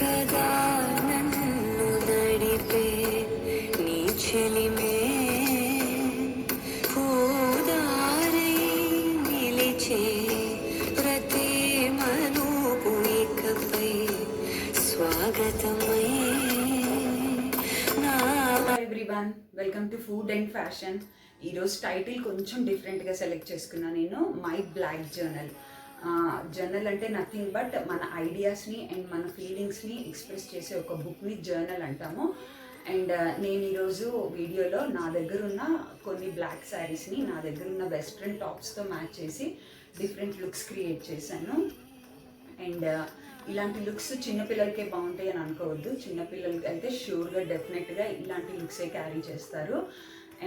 సదా నన్ను నడిపే నీ చెలిమే పూదారై నిలిచే ప్రతి మలుపు ఇకపై స్వాగతమై everyone, welcome to food and fashion. ఈరోజు టైటిల్ కొంచెం డిఫరెంట్గా సెలెక్ట్ చేసుకున్నాను నేను. My black journal. జర్నల్ అంటే నథింగ్ బట్ మన ఐడియాస్ని అండ్ మన ఫీలింగ్స్ని ఎక్స్ప్రెస్ చేసే ఒక బుక్ని జర్నల్ అంటాము. అండ్ నేను ఈరోజు వీడియోలో నా దగ్గర ఉన్న కొన్ని బ్లాక్ శారీస్ని నా దగ్గర ఉన్న వెస్ట్రన్ టాప్స్తో మ్యాచ్ చేసి డిఫరెంట్ లుక్స్ క్రియేట్ చేశాను. అండ్ ఇలాంటి లుక్స్ చిన్నపిల్లలకే బాగుంటాయి అని అనుకోవద్దు. చిన్నపిల్లలకి అయితే షూర్గా డెఫినెట్గా ఇలాంటి లుక్సే క్యారీ చేస్తారు.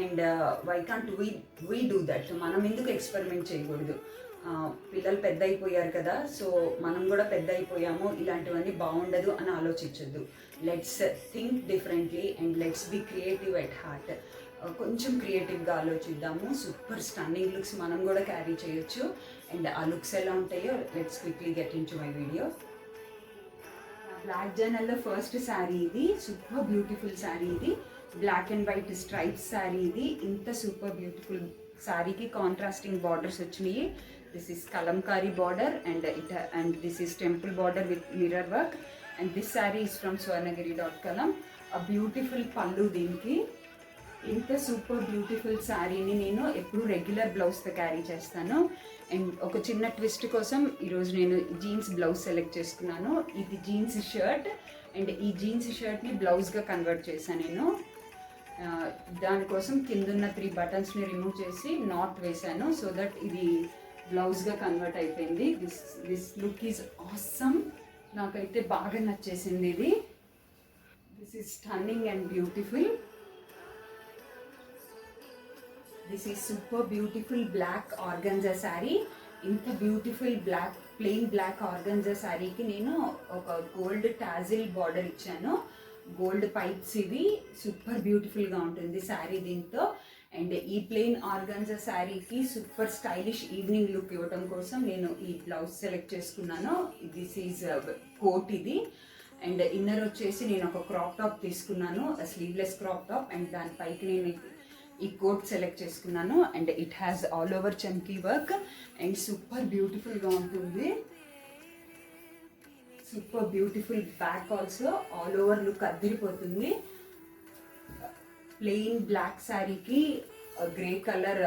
And why can't we do that? మనం ఎందుకు ఎక్స్పెరిమెంట్ చేయకూడదు? పిల్లలు పెద్ద అయిపోయారు కదా, సో మనం కూడా పెద్ద అయిపోయాము, ఇలాంటివన్నీ బాగుండదు అని ఆలోచించొద్దు. Let's think differently and let's be creative at heart. కొంచెం క్రియేటివ్గా ఆలోచిద్దాము. సూపర్ స్టన్నింగ్ లుక్స్ మనం కూడా క్యారీ చేయొచ్చు. అండ్ ఆ లుక్స్ ఎలా ఉంటాయో let's quickly get into my video. Black జర్నల్లో ఫస్ట్ శారీ ఇది. సూపర్ బ్యూటిఫుల్ శారీ ఇది. Black and white stripes sari ఇది. ఇంత సూపర్ బ్యూటిఫుల్ శారీకి కాంట్రాస్టింగ్ బార్డర్స్ వచ్చినాయి. This is Kalamkari border and this is temple border with mirror work. And this sari is from swarnagiri.kalam. ఆ beautiful పళ్ళు దీనికి. ఇంత సూపర్ బ్యూటిఫుల్ శారీని నేను ఎప్పుడు రెగ్యులర్ బ్లౌజ్తో క్యారీ చేస్తాను. అండ్ ఒక చిన్న ట్విస్ట్ కోసం ఈరోజు నేను జీన్స్ బ్లౌజ్ సెలెక్ట్ చేసుకున్నాను. ఇది జీన్స్ షర్ట్ అండ్ ఈ జీన్స్ షర్ట్ని బ్లౌజ్గా కన్వర్ట్ చేశాను నేను. దానికోసం కిందున్న 3 బటన్స్ని రిమూవ్ చేసి నాట్ వేశాను సో దట్ ఇది బ్లౌజ్గా కన్వర్ట్ అయిపోయింది. This look is awesome. నాకైతే బాగా నచ్చేసింది ఇది. This is stunning and beautiful. This is super beautiful black organza sari. ఇంత beautiful black plain black organza శారీకి నేను ఒక గోల్డ్ టాజిల్ బార్డర్ ఇచ్చాను. గోల్డ్ పైప్స్ ఇవి. సూపర్ బ్యూటిఫుల్గా ఉంటుంది శారీ దీంతో. అండ్ ఈ ప్లెయిన్ ఆర్గంజా శారీకి సూపర్ స్టైలిష్ ఈవినింగ్ లుక్ ఇవ్వడం కోసం నేను ఈ బ్లౌజ్ సెలెక్ట్ చేసుకున్నాను. దిస్ ఈజ్ కోట్ ఇది. అండ్ ఇన్నర్ వచ్చేసి నేను ఒక క్రాప్ టాప్ తీసుకున్నాను, స్లీవ్లెస్ క్రాప్ టాప్. అండ్ దానిపైకి నేను ఈ కోట్ సెలెక్ట్ చేసుకున్నాను. And it has all over చమ్కీ వర్క్ అండ్ సూపర్ బ్యూటిఫుల్గా ఉంటుంది. Super beautiful back also. All over look అద్దరిపోతుంది. ప్లెయిన్ బ్లాక్ శారీకి గ్రే కలర్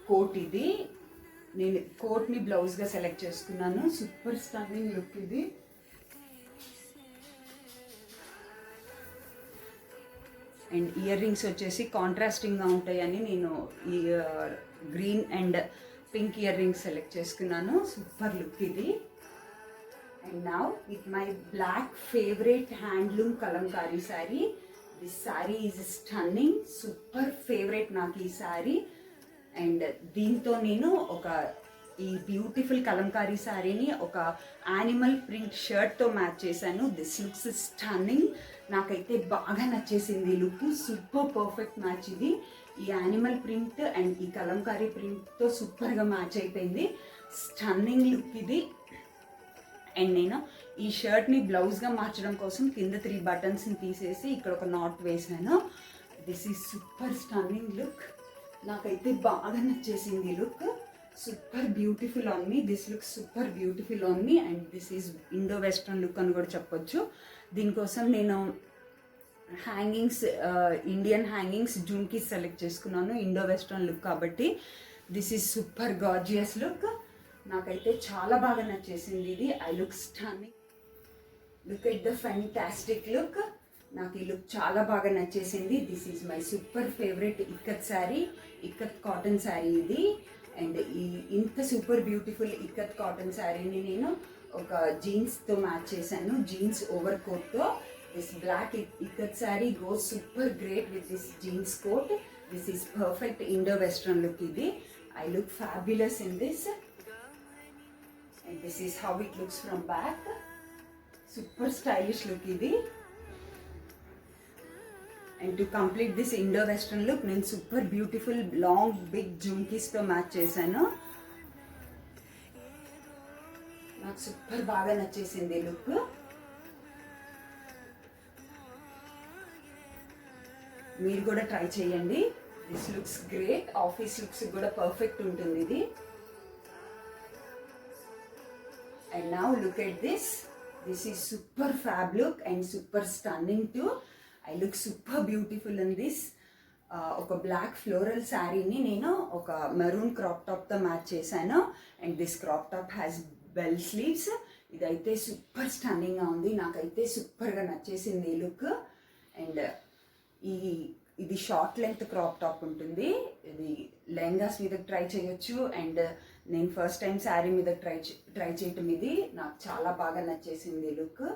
కోట్ ఇది. నేను కోట్ని బ్లౌజ్గా సెలెక్ట్ చేసుకున్నాను. సూపర్ స్టన్నింగ్ లుక్ ఇది. అండ్ ఇయర్ రింగ్స్ వచ్చేసి కాంట్రాస్టింగ్గా ఉంటాయని నేను ఈ green and pink earrings select చేసుకున్నాను. సూపర్ లుక్ ఇది. And now with my black favourite handloom Kalamkari sari. This sari is stunning. Super favourite నాకు ఈ శారీ. అండ్ దీంతో నేను ఈ బ్యూటిఫుల్ కలంకారీ శారీని ఒక యానిమల్ ప్రింట్ షర్ట్తో మ్యాచ్ చేశాను. This looks stunning. నాకైతే బాగా నచ్చేసింది ఈ లుక్. సూపర్ పర్ఫెక్ట్ మ్యాచ్ ఇది. ఈ యానిమల్ ప్రింట్ అండ్ ఈ కలంకారీ ప్రింట్తో సూపర్గా మ్యాచ్ అయిపోయింది. స్టన్నింగ్ లుక్ ఇది. అండ్ నేను ఈ షర్ట్ని బ్లౌజ్గా మార్చడం కోసం కింద 3 బటన్స్ని తీసేసి ఇక్కడ ఒక నాట్ వేసాను. This is super stunning look. నాకైతే బాగా నచ్చేసింది ఈ look. Super beautiful on me. This look super beautiful on me. And this is Indo western look అని కూడా చెప్పొచ్చు. దీనికోసం నేను hangings, Indian hangings, jhumkis select చేసుకున్నాను. ఇండో వెస్ట్రన్ లుక్ కాబట్టి this is super gorgeous look. నాకైతే చాలా బాగా నచ్చేసింది ఇది. I look stunning. Look at the fantastic look. నాకు ఈ లుక్ చాలా బాగా నచ్చేసింది. This is my super favourite ikat sari. Ikat cotton sari ఇది. అండ్ ఇంత సూపర్ బ్యూటిఫుల్ ఇక్కత్ కాటన్ శారీని నేను ఒక జీన్స్తో మ్యాచ్ చేశాను. జీన్స్ ఓవర్ కోట్తో. This black ikat sari goes super great with this jeans coat. This is perfect Indo western look ఇది. I look fabulous in this. And this is how it looks from back. Super stylish look ఇది. And to complete this Indo-Western look, నేను super beautiful long big jhumkis తో match చేశాను. నాకు super బాగా నచ్చేసింది look. మీరు కూడా ట్రై చేయండి. This looks great. Office looks కూడా పర్ఫెక్ట్ ఉంటుంది ఇది. And now look at this. This is super fab look and super stunning too. I look super beautiful in this. ఒక బ్లాక్ ఫ్లోరల్ శారీని నేను ఒక మెరూన్ క్రాప్ టాప్తో మ్యాచ్ చేశాను. And this crop top has bell sleeves. ఇదైతే super స్టన్నింగ్గా ఉంది. నాకైతే సూపర్గా నచ్చేసింది ఈ లుక్. అండ్ ఇది షార్ట్ లెంత్ క్రాప్ టాప్ ఉంటుంది. ఇది లెహంగాస్ మీద ట్రై చేయొచ్చు. అండ్ నేను ఫస్ట్ టైం శారీ మీద ట్రై చేయటం ఇది. నాకు చాలా బాగా నచ్చేసింది లుక్.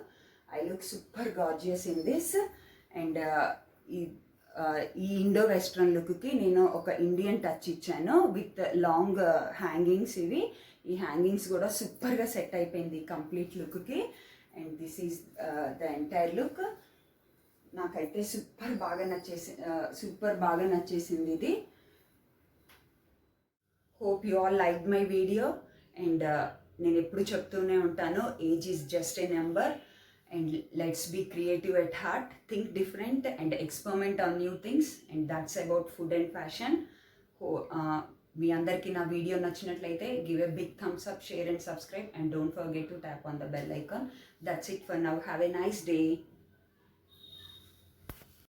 I look super gorgeous in this. And ఈ ఇండో వెస్ట్రన్ లుక్కి నేను ఒక ఇండియన్ టచ్ ఇచ్చాను విత్ లాంగ్ హ్యాంగింగ్స్. ఈ హ్యాంగింగ్స్ కూడా సూపర్గా సెట్ అయిపోయింది కంప్లీట్ లుక్కి. And this is the entire look. నాకైతే సూపర్ బాగా నచ్చేసింది ఇది. Hope you all like my video. And నేను ఎప్పుడు చెప్తూనే ఉంటాను, age is just a number. And let's be creative at heart, think different and experiment on new things. And that's about food and fashion. మీ అందరికీ నా video నచ్చినట్లయితే give a big thumbs up, share and subscribe. And don't forget to tap on the bell icon. That's it for now. Have a nice day.